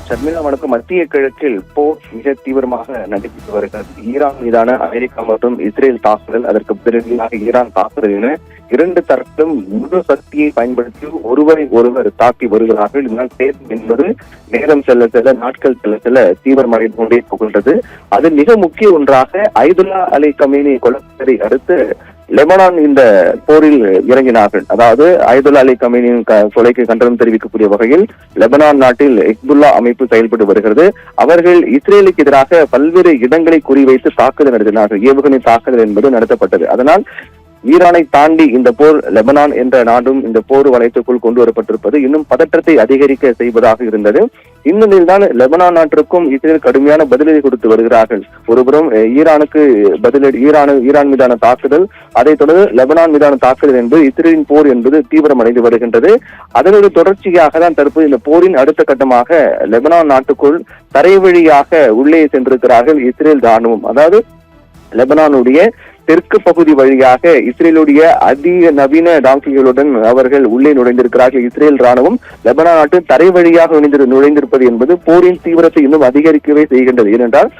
ஷர்மிளா, வணக்கம். மத்திய கிழக்கில் போர் மிக தீவிரமாக நடைபெற்று வருகிறது. ஈரான் மீதான அமெரிக்கா மற்றும் இஸ்ரேல் தாக்குதல், அதற்கு பதிலடியாக ஈரான் தாக்குதல் என இரண்டு தரப்பிலும் முழு சக்தியை பயன்படுத்தி ஒருவரை ஒருவர் தாக்கி வருகிறார்கள். இதனால் சேதம் என்பது நேரம் செல்ல செல்ல, நாட்கள் செல்ல செல்ல தீவிரமடைந்து கொண்டே போகின்றது. அதில் மிக முக்கிய ஒன்றாக அயதுல்லா அலி கமேனி கொலையை அடுத்து லெபனான் இந்த போரில் இறங்கினார்கள். அதாவது அயதுல்லா அலி கமேனியின் கொலைக்கு கண்டனம் தெரிவிக்கக்கூடிய வகையில் லெபனான் நாட்டில் ஹிஸ்புல்லா அமைப்பு செயல்பட்டு வருகிறது. அவர்கள் இஸ்ரேலுக்கு எதிராக பல்வேறு இடங்களை குறிவைத்து தாக்குதல் நடத்தினார்கள். ஏவுகணை தாக்குதல் என்பது நடத்தப்பட்டது. அதனால் ஈரானை தாண்டி இந்த போர் லெபனான் என்ற நாடும் இந்த போர் வளையத்துக்குள் கொண்டு வரப்பட்டிருப்பது இன்னும் பதற்றத்தை அதிகரிக்க செய்வதாக இருந்தது. இந்நிலையில்தான் லெபனான் நாட்டிற்கும் இஸ்ரேல் கடுமையான பதிலடி கொடுத்து வருகிறார்கள். ஒருபுறம் ஈரானுக்கு பதிலடி, ஈரான் மீதான தாக்குதல், அதைத் தொடர்ந்து லெபனான் மீதான தாக்குதல் என்பது இஸ்ரேலின் போர் என்பது தீவிரமடைந்து வருகின்றது. அதனுடைய தொடர்ச்சியாக தான் தற்போது இந்த போரின் அடுத்த கட்டமாக லெபனான் நாட்டுக்குள் தரை வழியாக உள்ளே சென்றிருக்கிறார்கள் இஸ்ரேல் ராணுவம். அதாவது லெபனானுடைய தெற்கு பகுதி வழியாக இஸ்ரேலுடைய அதிக நவீன டாங்கிகளுடன் அவர்கள் உள்ளே நுழைந்திருக்கிறார்கள். இஸ்ரேல் ராணுவம் லெபனான் நாட்டின் தரை வழியாக நுழைந்திருப்பது என்பது போரின் தீவிரத்தை இன்னும் அதிகரிக்கவே செய்கின்றது. ஏனென்றால்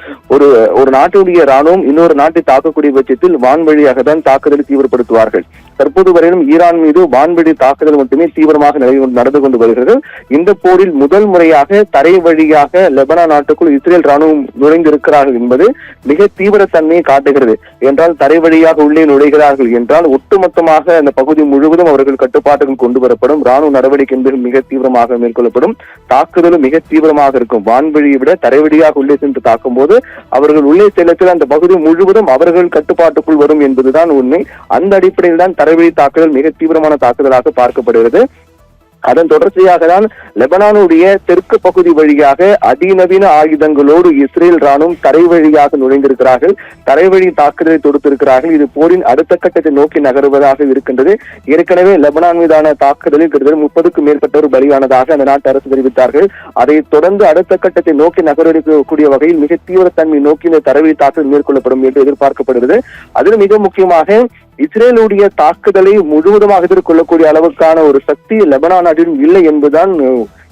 ஒரு நாட்டுடைய ராணுவம் இன்னொரு நாட்டை தாக்கக்கூடிய பட்சத்தில் வான்வழியாக தான் தாக்குதலை தீவிரப்படுத்துவார்கள். தற்போது வரையிலும் ஈரான் மீது வான்வழி தாக்குதல் மட்டுமே தீவிரமாக நடந்து கொண்டு வருகிறது. இந்த போரில் முதல் முறையாக தரை வழியாக லெபனான் நாட்டுக்குள் இஸ்ரேல் ராணுவம் நுழைந்திருக்கிறார்கள் என்பது மிக தீவிரத்தன்மையை காட்டுகிறது. என்றால் தரை வழியாக உள்ளே நுழைகிறார்கள் என்றால் ஒட்டுமொத்தமாக அந்த பகுதி முழுவதும் அவர்கள் கட்டுப்பாட்டுகள் கொண்டு வரப்படும். ராணுவ நடவடிக்கை என்பது மிக தீவிரமாக மேற்கொள்ளப்படும். தாக்குதலும் மிக தீவிரமாக இருக்கும். வான்வழியை விட தரை வழியாக உள்ளே சென்று தாக்கும் போது அவர்கள் உள்ளே செல்லத்தில் அந்த பகுதி முழுவதும் அவர்கள் கட்டுப்பாட்டுக்குள் வரும் என்பதுதான் உண்மை. அந்த அடிப்படையில் தான் தரைவழி தாக்குதல் மிக தீவிரமான தாக்குதலாக பார்க்கப்படுகிறது. அதன் தொடர்ச்சியாக தான் லெபனானுடைய தெற்கு பகுதி வழியாக அதிநவீன ஆயுதங்களோடு இஸ்ரேல் ராணுவம் தரை வழியாக நுழைந்திருக்கிறார்கள். தரைவழி தாக்குதலை தொடுத்திருக்கிறார்கள். இது போரின் அடுத்த கட்டத்தை நோக்கி நகருவதாக இருக்கின்றது. ஏற்கனவே லெபனான் மீதான தாக்குதலில் கிட்டத்தட்ட 30க்கும் மேற்பட்டோர் பலியானதாக அந்த நாட்டு அரசு தெரிவித்தார்கள். அதைத் தொடர்ந்து அடுத்த கட்டத்தை நோக்கி நகரக்கூடிய வகையில் மிக தீவிரத்தன்மை நோக்கி இந்த தரைவழி தாக்குதல் மேற்கொள்ளப்படும் என்று எதிர்பார்க்கப்படுகிறது. அதில் மிக முக்கியமாக இஸ்ரேலுடைய தாக்குதலை முழுவதுமாக எதிர்கொள்ளக்கூடிய அளவுக்கான ஒரு சக்தி லெபனான் நாட்டிலும் இல்லை என்பதுதான்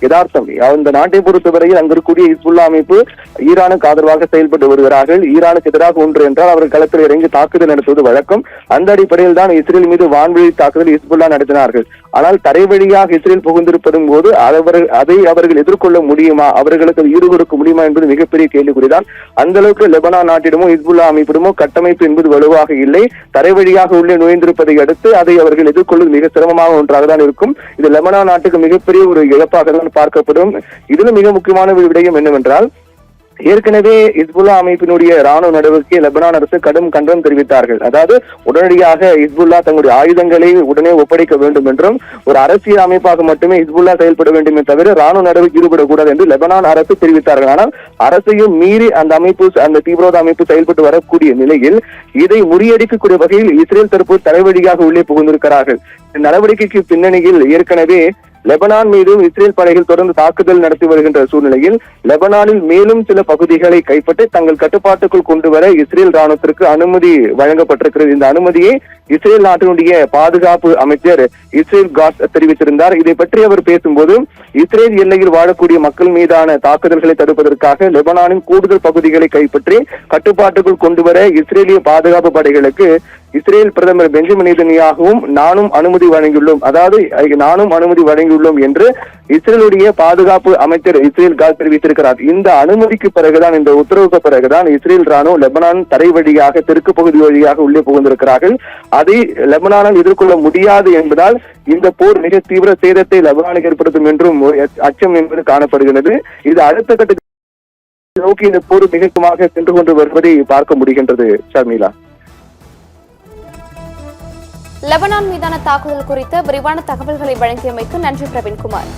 யதார்த்தம். அந்த நாட்டை பொறுத்தவரையில் அங்கு இருக்கக்கூடிய ஹிஸ்புல்லா அமைப்பு ஈரானுக்கு ஆதரவாக செயல்பட்டு வருகிறார்கள். ஈரானுக்கு எதிராக ஒன்று என்றால் அவர்கள் களத்தில் இறங்கி தாக்குதல் நடத்துவது வழக்கம். அந்த அடிப்படையில் தான் இஸ்ரேல் மீது வான்வழி தாக்குதல் ஹிஸ்புல்லா நடத்தினார்கள். ஆனால் தரை வழியாக இஸ்ரேல் புகுந்திருப்பதும் போது அதை அவர்கள் எதிர்கொள்ள முடியுமா, அவர்களுக்கு ஈடு கொடுக்க முடியுமா என்பது மிகப்பெரிய கேள்விக்குறிதான். அந்த அளவுக்கு லெபனான் நாட்டிடமோ ஹிஸ்புல்லா அமைப்பிடமோ கட்டமைப்பு என்பது வலுவாக இல்லை. தரை வழியாக உள்ளே நுழைந்திருப்பதை அடுத்து அதை அவர்கள் எதிர்கொள்வது மிக சிரமமாக ஒன்றாக தான் இருக்கும். இது லெபனான் நாட்டுக்கு மிகப்பெரிய ஒரு இழப்பாக தான் பார்க்கப்படும். இதில் மிக முக்கியமான விடயம் என்னவென்றால், ஏற்கனவே ஹிஸ்புல்லா அமைப்பினுடைய ராணுவ நடவடிக்கை லெபனான் அரசு கடும் கண்டனம் தெரிவித்தார்கள். அதாவது உடனடியாக ஹிஸ்புல்லா தங்களுடைய ஆயுதங்களை உடனே ஒப்படைக்க வேண்டும் என்றும், ஒரு அரசியல் அமைப்பாக மட்டுமே ஹிஸ்புல்லா செயல்பட வேண்டுமே தவிர ராணுவ நடவடிக்கை ஈடுபடக்கூடாது என்று லெபனான் அரசு தெரிவித்தார்கள். ஆனால் அரசையும் மீறி அந்த தீவிரவாத அமைப்பு செயல்பட்டு வரக்கூடிய நிலையில் இதை முறியடிக்கக்கூடிய வகையில் இஸ்ரேல் தரப்பு தலைவழியாக உள்ளே புகுந்திருக்கிறார்கள். இந்த நடவடிக்கைக்கு பின்னணியில் ஏற்கனவே லெபனான் மீதும் இஸ்ரேல் படைகள் தொடர்ந்து தாக்குதல் நடத்தி வருகின்ற சூழ்நிலையில் லெபனானில் மேலும் சில பகுதிகளை கைப்பற்றி தங்கள் கட்டுப்பாட்டுக்குள் கொண்டு வர இஸ்ரேல் ராணுவத்திற்கு அனுமதி வழங்கப்பட்டிருக்கிறது. இந்த அனுமதியை இஸ்ரேல் நாட்டினுடைய பாதுகாப்பு அமைச்சர் இஸ்ரேல் காட்ஸ் தெரிவித்திருந்தார். இதை பற்றி அவர் பேசும்போது, இஸ்ரேல் எல்லையில் வாழக்கூடிய மக்கள் மீதான தாக்குதல்களை தடுப்பதற்காக லெபனானின் கூடுதல் பகுதிகளை கைப்பற்றி கட்டுப்பாட்டுக்குள் கொண்டு வர இஸ்ரேலிய பாதுகாப்பு படைகளுக்கு இஸ்ரேல் பிரதமர் பெஞ்சமின் நேதன்யாகவும் நானும் அனுமதி வழங்கியுள்ளோம் என்று இஸ்ரேலுடைய பாதுகாப்பு அமைச்சர் இஸ்ரேல் காட்ஸ் தெரிவித்திருக்கிறார். இந்த அனுமதிக்கு பிறகுதான், இந்த உத்தரவுக்கு பிறகுதான் இஸ்ரேல் ராணுவம் லெபனான் தரை வழியாக தெற்கு பகுதி வழியாக உள்ளே புகுந்திருக்கிறார்கள். அதை லெபனானால் எதிர்கொள்ள முடியாது என்பதால் இந்த போர் மிக தீவிர சேதத்தை லெபனானுக்கு ஏற்படுத்தும் என்றும் அச்சம் என்பது காணப்படுகிறது. இது அடுத்த கட்டத்தை நோக்கி இந்த போர் மிகமாக சென்று கொண்டு வருவதை பார்க்க முடிகின்றது. ஷர்மிளா, லெபனான் மீதான தாக்குதல் குறித்த விரிவான தகவல்களை வழங்கியமைக்கு நன்றி பிரவீன்குமார்.